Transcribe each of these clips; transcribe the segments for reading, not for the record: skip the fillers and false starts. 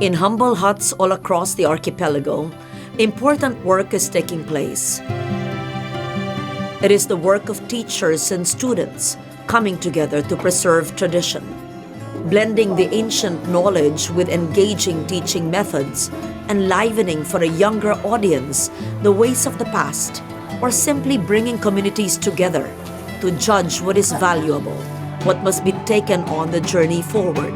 In humble huts all across the archipelago, important work is taking place. It is the work of teachers and students coming together to preserve tradition, blending the ancient knowledge with engaging teaching methods, enlivening for a younger audience the ways of the past, or simply bringing communities together to judge what is valuable, what must be taken on the journey forward.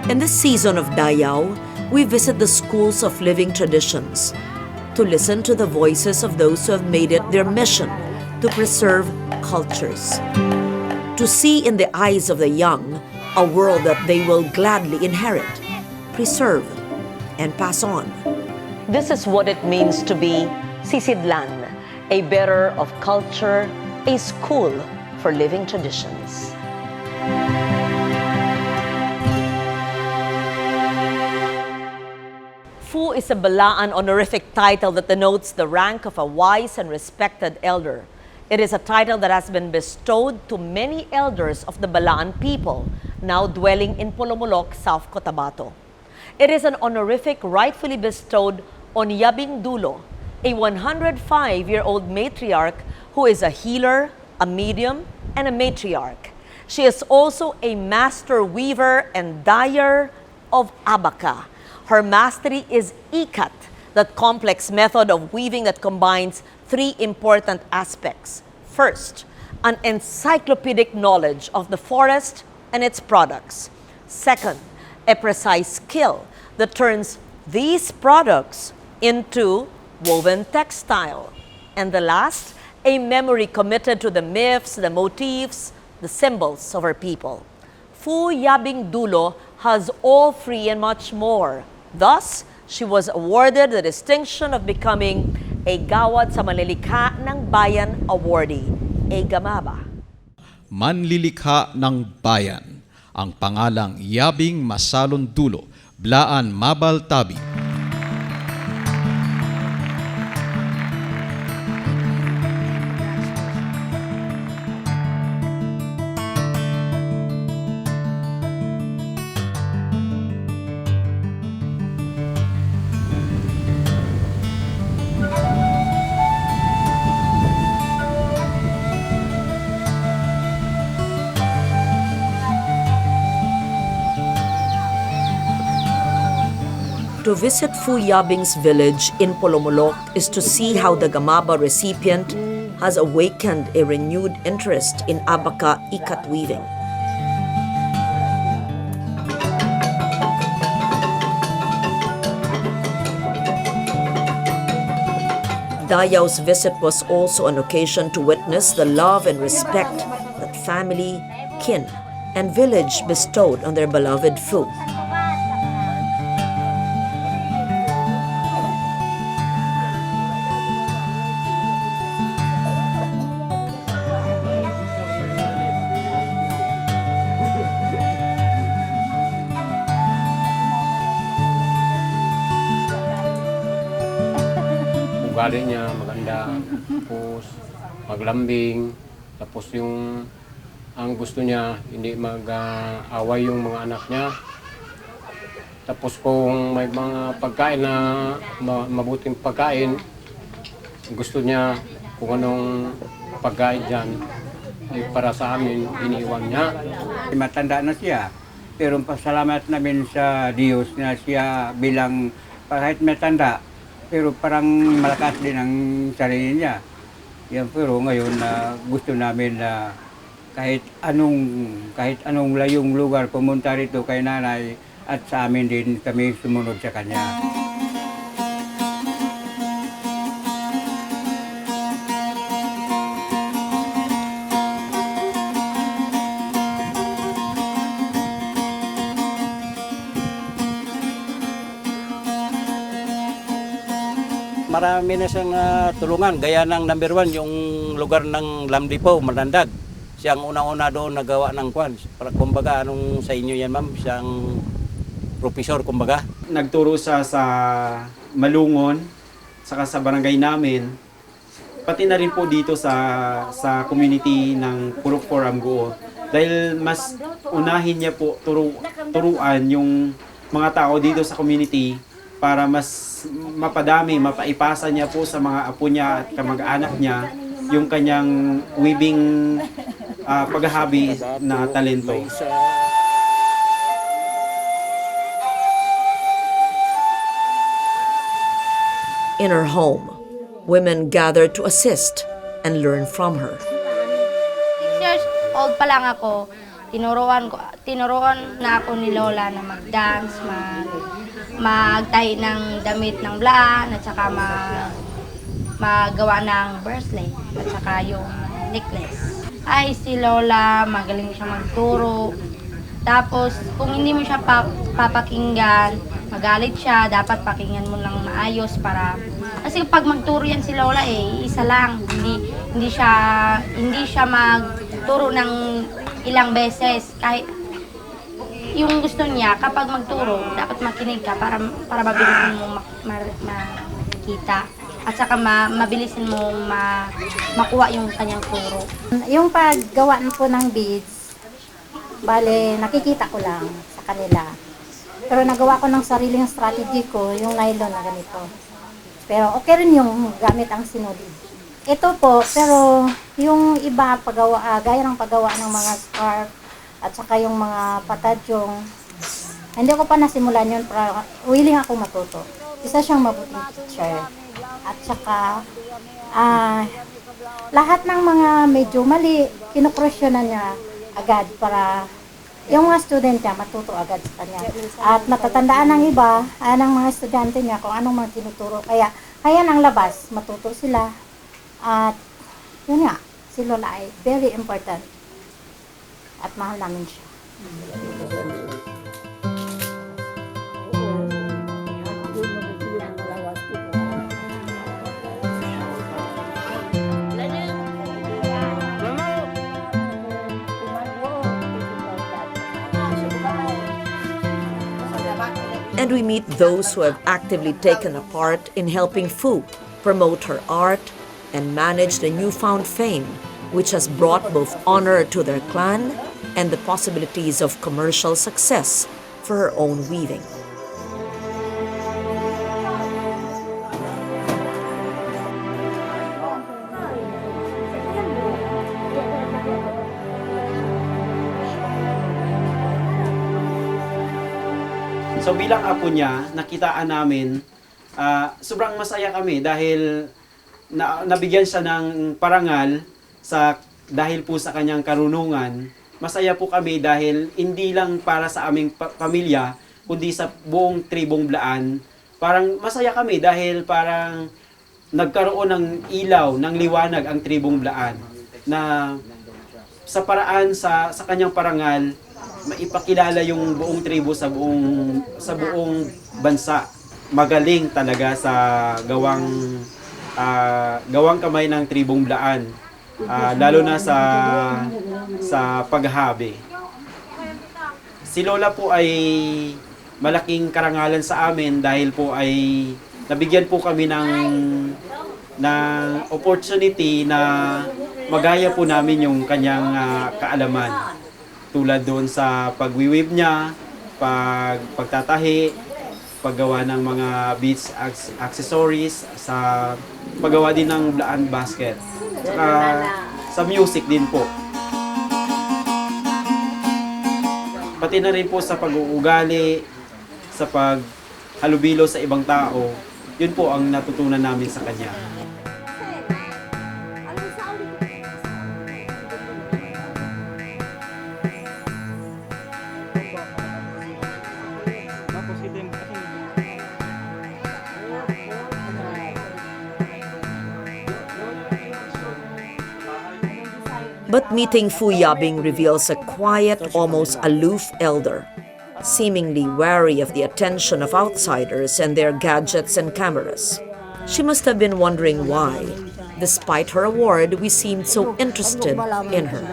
In this season of Dayaw, we visit the schools of living traditions to listen to the voices of those who have made it their mission to preserve cultures, to see in the eyes of the young a world that they will gladly inherit, preserve, and pass on. This is what it means to be Blaan, a bearer of culture, a school for living traditions. Fu is a Blaan honorific title that denotes the rank of a wise and respected elder. It is a title that has been bestowed to many elders of the Blaan people, now dwelling in Polomolok, South Cotabato. It is an honorific rightfully bestowed on Yabing Dulo, a 105-year-old matriarch who is a healer, a medium, and a matriarch. She is also a master weaver and dyer of abaca. Her mastery is ikat, that complex method of weaving that combines three important aspects. First, an encyclopedic knowledge of the forest and its products. Second, a precise skill that turns these products into woven textile. And the last, a memory committed to the myths, the motifs, the symbols of our people. Fu Yabing Dulo has all three and much more. Thus, she was awarded the distinction of becoming a Gawad sa Manlilikha ng Bayan awardee, a Gamaba. Manlilikha ng Bayan, ang pangalang Yabing Masalon Dulo, Blaan Mabaltabi. To visit Fu Yabing's village in Polomolok is to see how the Gamaba recipient has awakened a renewed interest in abaca ikat weaving. Dayaw's visit was also an occasion to witness the love and respect that family, kin, and village bestowed on their beloved Fu. Ugali niya maganda, tapos maglambing, tapos ang gusto niya hindi mag-away yung mga anak niya. Tapos kung may mga pagkain na mabuting pagkain, gusto niya kung anong pagkain dyan, para sa amin iniwan niya. Matanda na siya, pero pasalamat namin sa Diyos na siya bilang kahit matanda, pero parang malakas din ang sarili niya. Yan, pero ngayon gusto namin na kahit anong layong lugar pumunta rito kay nanay at sa amin din kami sumunod sa kanya. Marami na siyang tulungan. Gaya ng number 1, yung lugar ng Lamdipo, Manandag. Siyang una-una doon nagawa ng kwan. Kumbaga, anong sa inyo yan, ma'am? Siyang profesor, kumbaga. Nagturo sa Malungon, saka sa barangay namin. Pati na rin po dito sa community ng Purok Amguo. Dahil mas unahin niya po turuan yung mga tao dito sa community para mas mapadami, mapaipasa niya po sa mga apo niya at kamag-anak niya yung kanyang weaving paghahabi na talento. In her home, women gather to assist and learn from her. 6 years old pa lang ako, tinuruan na ako ni Lola na mag-dance, magtahi ng damit ng blaan, at saka magawa ng bracelet, at saka yung necklace. Ay, si Lola, magaling siya magturo. Tapos, kung hindi mo siya papakinggan, magalit siya, dapat pakinggan mo lang maayos para... Kasi pag magturo yan si Lola isa lang. Hindi siya magturo ng ilang beses. Kahit yung gusto niya, kapag magturo, dapat makinig ka para mabilisin mo makita. At saka mabilisin mo makuha yung kanyang turo. Yung paggawa po ng beads, bale, nakikita ko lang sa kanila. Pero nagawa ko ng sariling strategy ko, yung nylon na ganito. Pero okay rin yung gamit ang sinulid. Ito po, pero yung iba, gaya ng paggawa ng mga scarf, at saka yung mga patadyong, hindi ko pa nasimulan yun, pero willing ako matuto. Isa siyang mabuting teacher. At saka, lahat ng mga medyo mali, kinukrusyonan niya agad para yung mga student niya matuto agad sa kanya. At matatandaan ng iba, ng mga estudyante niya kung anong mga tinuturo. Kaya ang labas, matuto sila. At yun nga, si Lola ay very important. At mahal namin siya. And we meet those who have actively taken a part in helping Fu promote her art and manage the newfound fame, which has brought both honor to their clan and the possibilities of commercial success for her own weaving. So bilang apo niya, nakitaan namin, sobrang masaya kami dahil nabigyan siya ng parangal dahil po sa kanyang karunungan. Masaya po kami dahil hindi lang para sa aming pamilya, kundi sa buong tribong Blaan. Parang masaya kami dahil parang nagkaroon ng ilaw, ng liwanag ang tribong Blaan na sa paraan sa kanyang parangal, maipakilala yung buong tribo sa buong bansa. Magaling talaga sa gawang kamay ng tribong Blaan, lalo na sa paghahabi. Si Lola po ay malaking karangalan sa amin dahil po ay nabigyan po kami ng opportunity na magaya po namin yung kanyang kaalaman. Tulad doon sa pagwiwib niya, pagtatahi, paggawa ng mga beads accessories, sa paggawa din ng Blaan basket. Saka sa music din po. Pati na rin po sa pag-uugali, sa paghalubilo sa ibang tao, yun po ang natutunan namin sa kanya. But meeting Fu Yabing reveals a quiet, almost aloof elder, seemingly wary of the attention of outsiders and their gadgets and cameras. She must have been wondering why, despite her award, we seemed so interested in her.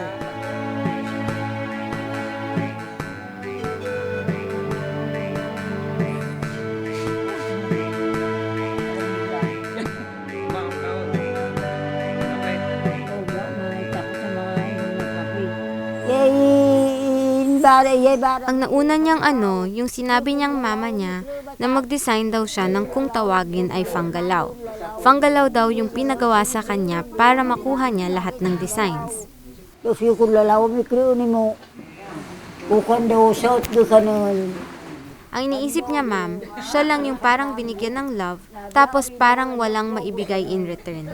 Ang nauna niyang yung sinabi niyang mama niya na mag-design daw siya ng kung tawagin ay fanggalaw. Fanggalaw daw yung pinagawa sa kanya para makuha niya lahat ng designs. Ang iniisip niya, ma'am, siya lang yung parang binigyan ng love, tapos parang walang maibigay in return.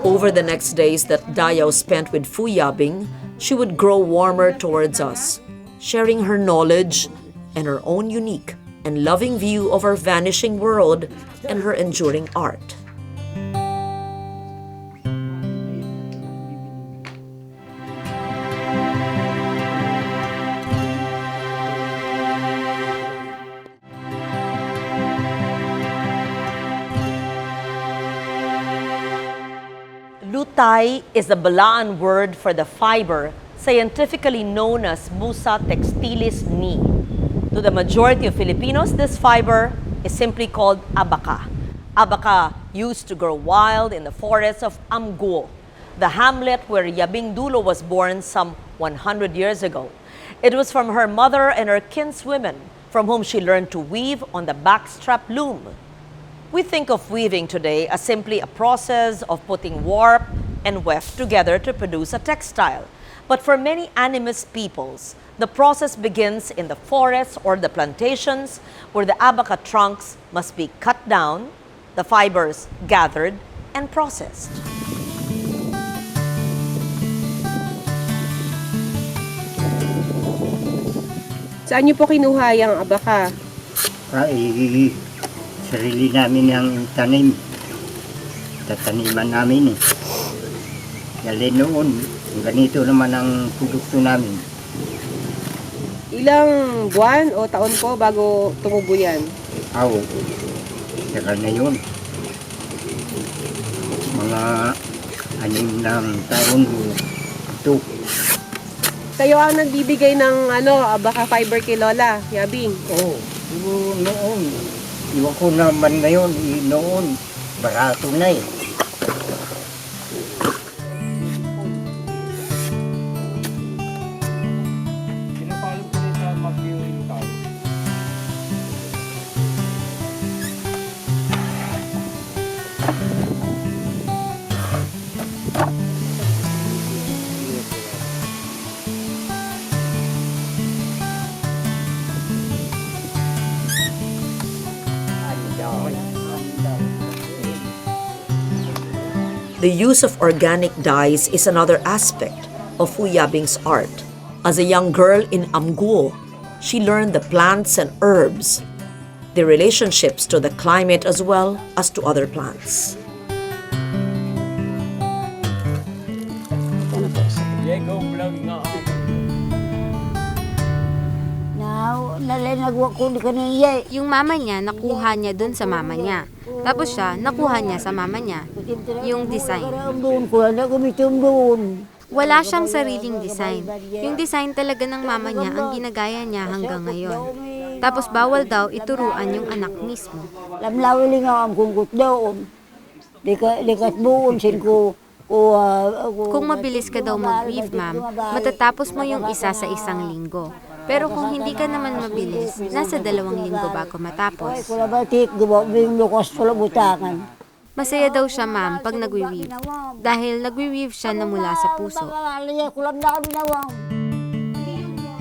Over the next days that Dayaw spent with Fu Yabing, she would grow warmer towards us, sharing her knowledge and her own unique and loving view of our vanishing world and her enduring art. Lutay is the Blaan word for the fiber scientifically known as Musa textilis ni. To the majority of Filipinos, this fiber is simply called abaca. Abaca used to grow wild in the forests of Amguo, the hamlet where Yabing Dulo was born some 100 years ago. It was from her mother and her kinswomen from whom she learned to weave on the backstrap loom. We think of weaving today as simply a process of putting warp and weft together to produce a textile. But for many animist peoples, the process begins in the forests or the plantations where the abaca trunks must be cut down, the fibers gathered and processed. Saan niyo po kinuha yung abaca? Sarili namin ang tanim. Tataniman namin eh. Dali noon, ganito naman ang produkto namin. Ilang buwan o taon po bago tumubo yan? Tagal na yun. Mga 6 ng taon ito. Kayo ang nagbibigay ng abaca fiber kay Lola, Yabing? Noon. Iwan ko naman ngayon, noon, barato na eh. The use of organic dyes is another aspect of Fu Yabing's art. As a young girl in Amguo, she learned the plants and herbs, their relationships to the climate as well as to other plants. Yung mama niya, nakuha niya dun sa mama niya. Tapos siya, nakuha niya sa mama niya. Yung design. Wala siyang sariling design. Yung design talaga ng mama niya ang ginagaya niya hanggang ngayon. Tapos bawal daw ituruan yung anak mismo. Kung mabilis ka daw mag-weave, ma'am, matatapos mo yung isa sa isang linggo. Pero kung hindi ka naman mabilis, nasa 2 linggo bago matapos. Masaya daw siya, ma'am, pag nagwi-weave. Dahil nagwi-weave siya na mula sa puso.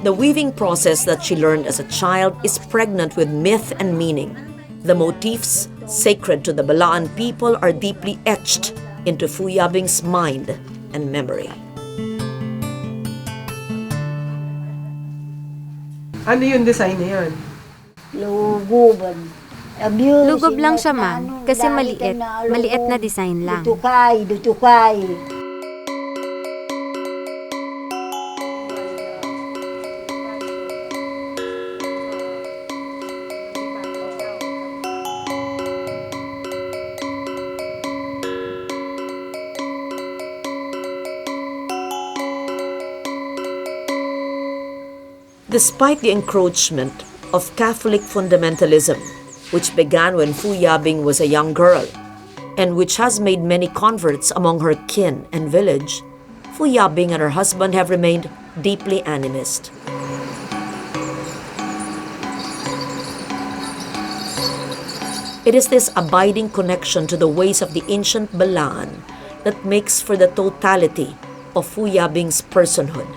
The weaving process that she learned as a child is pregnant with myth and meaning. The motifs, sacred to the Blaan people, are deeply etched into Fu Yabing's mind and memory. Ano yung design na yun? Lugob lang siya, ma'am, kasi maliit. Maliit na design lang. Despite the encroachment of Catholic fundamentalism, which began when Fu Yabing was a young girl, and which has made many converts among her kin and village, Fu Yabing and her husband have remained deeply animist. It is this abiding connection to the ways of the ancient Blaan that makes for the totality of Fu Yabing's personhood.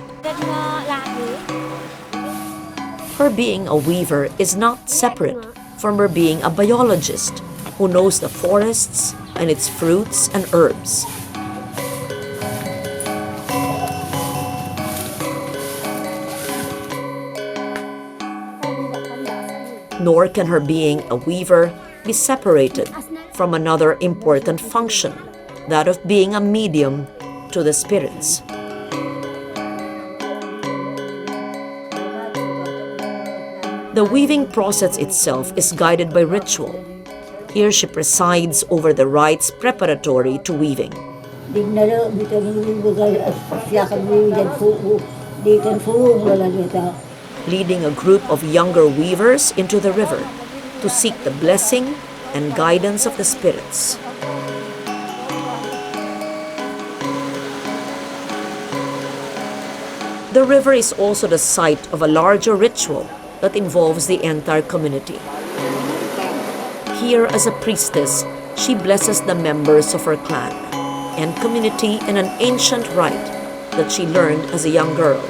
Her being a weaver is not separate from her being a biologist who knows the forests and its fruits and herbs. Nor can her being a weaver be separated from another important function, that of being a medium to the spirits. The weaving process itself is guided by ritual. Here she presides over the rites preparatory to weaving. Leading a group of younger weavers into the river to seek the blessing and guidance of the spirits. The river is also the site of a larger ritual that involves the entire community. Here, as a priestess, she blesses the members of her clan and community in an ancient rite that she learned as a young girl.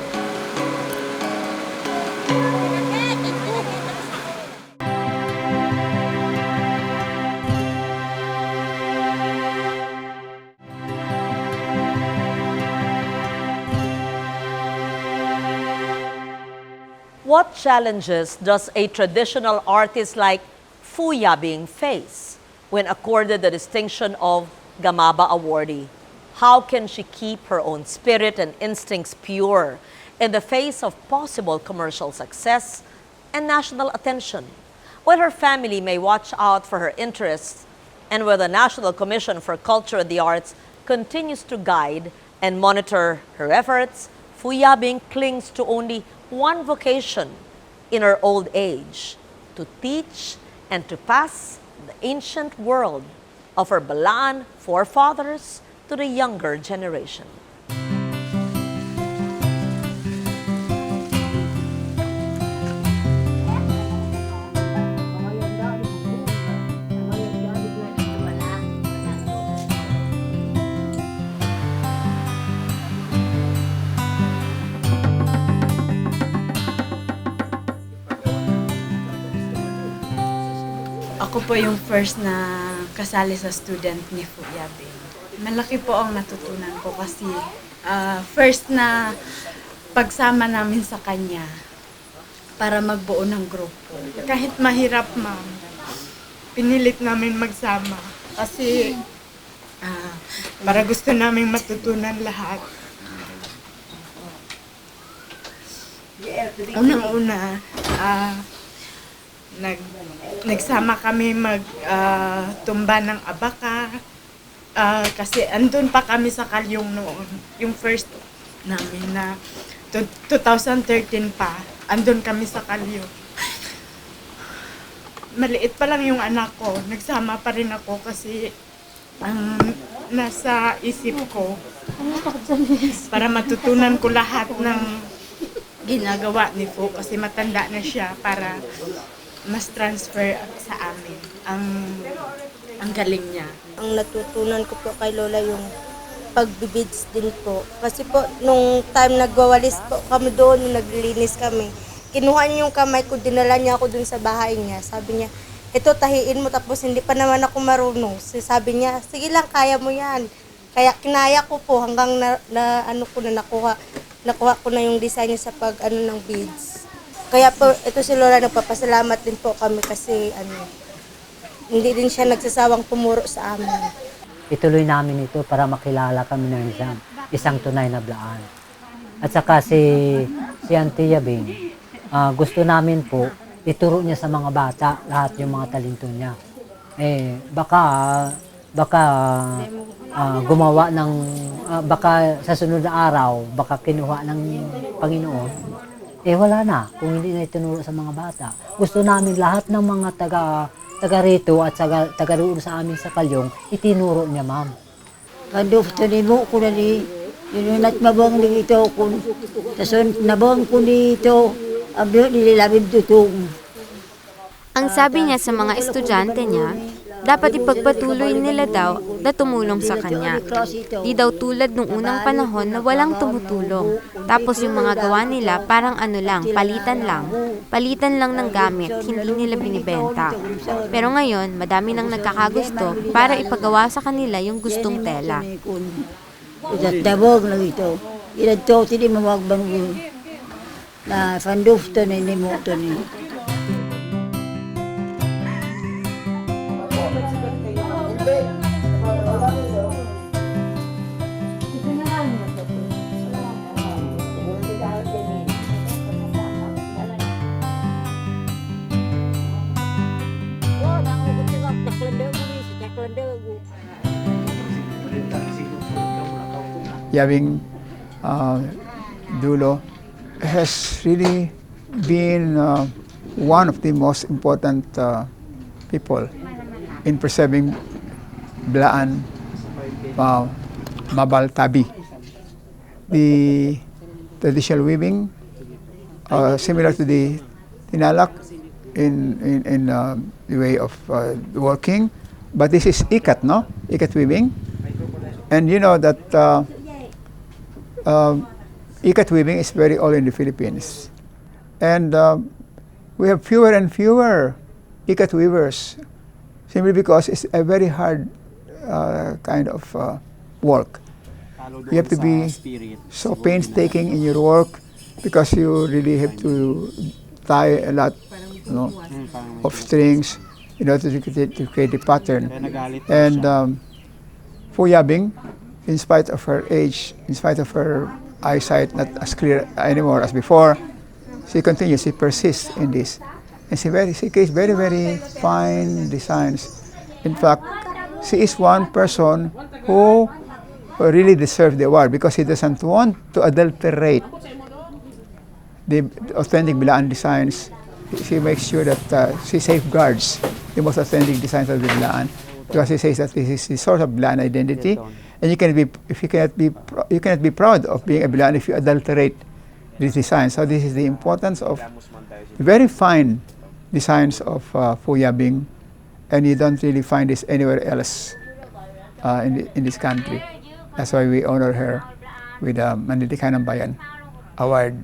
What challenges does a traditional artist like Fu Yabing face when accorded the distinction of Gamaba awardee? How can she keep her own spirit and instincts pure in the face of possible commercial success and national attention? While her family may watch out for her interests, and where the National Commission for Culture and the Arts continues to guide and monitor her efforts, Fu Yabing clings to only one vocation in her old age: to teach and to pass the ancient world of her Blaan forefathers to the younger generation. Ako po yung first na kasali sa student ni Fu Yabing. Malaki po ang natutunan ko kasi first na pagsama namin sa kanya para magbuo ng grupo. Kahit mahirap, ma'am, pinilit namin magsama kasi para gusto namin matutunan lahat. Unang-una, nagsama kami tumba ng abaca kasi andun pa kami sa Kalyong noon. Yung first namin na 2013 pa, andun kami sa Kalyong. Maliit pa lang yung anak ko, nagsama pa rin ako kasi nasa isip ko para matutunan ko lahat ng ginagawa ni Fu kasi matanda na siya para mas transfer sa amin ang galing niya. Ang natutunan ko po kay Lola yung pagbibids din po. Kasi po, nung time nagwawalis po kami doon, nung naglilinis kami, kinuha niya yung kamay ko, dinala niya ako dun sa bahay niya. Sabi niya, ito tahiin mo, tapos hindi pa naman ako marunong. Sabi niya, sige lang, kaya mo yan. Kaya kinaya ko po hanggang nakuha ko na yung design niya sa ng beads. Kaya po, ito si Lola, nagpapasalamat din po kami kasi hindi din siya nagsasawang tumuro sa amin. Ituloy namin ito para makilala kami ng isang tunay na Blaan. At saka si Auntie Yabing, gusto namin po ituro niya sa mga bata lahat yung mga talento niya. Baka gumawa ng, baka sa sunod na araw, baka kinuha ng Panginoon wala na kung hindi na itinuro sa mga bata. Gusto namin lahat ng mga taga rito at taga roon sa amin sa Kalyong, itinuro niya, ma'am. Kadufto ni mo ko na ni, yun at mabang dito kun, tason nabang ko dito, abdo nililabib tutong. Ang sabi niya sa mga estudyante niya, dapat ipagpatuloy nila daw na tumulong sa kanya. Di daw tulad nung unang panahon na walang tumutulong. Tapos yung mga gawa nila parang ano lang, palitan lang. Palitan lang ng gamit, hindi nila binibenta. Pero ngayon, madami nang nagkakagusto para ipagawa sa kanila yung gustong tela. Dabog lang ito. Iladto tini mawagbang na fandufto ni mo to ni. Yabing Dulo has really been one of the most important people in preserving Blaan Mabal Tabi. The traditional weaving, similar to the tinalak in the way of working, but this is ikat, no? Ikat weaving. And you know that ikat weaving is very old in the Philippines. And we have fewer and fewer ikat weavers simply because it's a very hard kind of work. You have to be so painstaking in your work because you really have to tie a lot, you know, of strings in order to create the pattern. And for Yabing, in spite of her age, in spite of her eyesight not as clear anymore as before, she continues, she persists in this. And she creates very, very fine designs. In fact, she is one person who really deserves the award because she doesn't want to adulterate the authentic Blaan designs. She makes sure that she safeguards the most authentic designs of the Blaan because she says that this is the source of Blaan identity. And you cannot be proud of being a Blaan if you adulterate this design. So this is the importance of very fine designs of Fu Yabing, and you don't really find this anywhere else in this country. That's why we honor her with the Manlilikhang ng Bayan Award.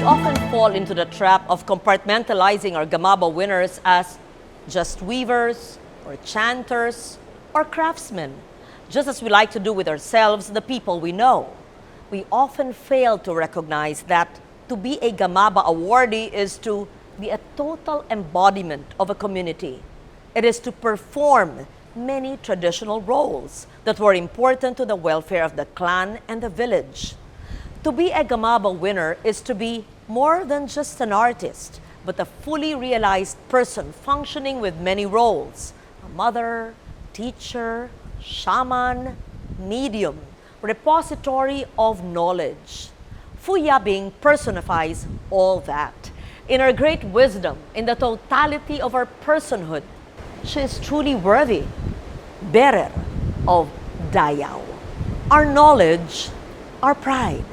Often fall into the trap of compartmentalizing our Gamaba winners as just weavers or chanters or craftsmen, just as we like to do with ourselves, the people we know. We often fail to recognize that to be a Gamaba awardee is to be a total embodiment of a community. It is to perform many traditional roles that were important to the welfare of the clan and the village. To be a Gamaba winner is to be more than just an artist, but a fully realized person functioning with many roles: a mother, teacher, shaman, medium, repository of knowledge. Fu Yabing personifies all that. In her great wisdom, in the totality of her personhood, she is truly worthy, bearer of Dayaw. Our knowledge, our pride.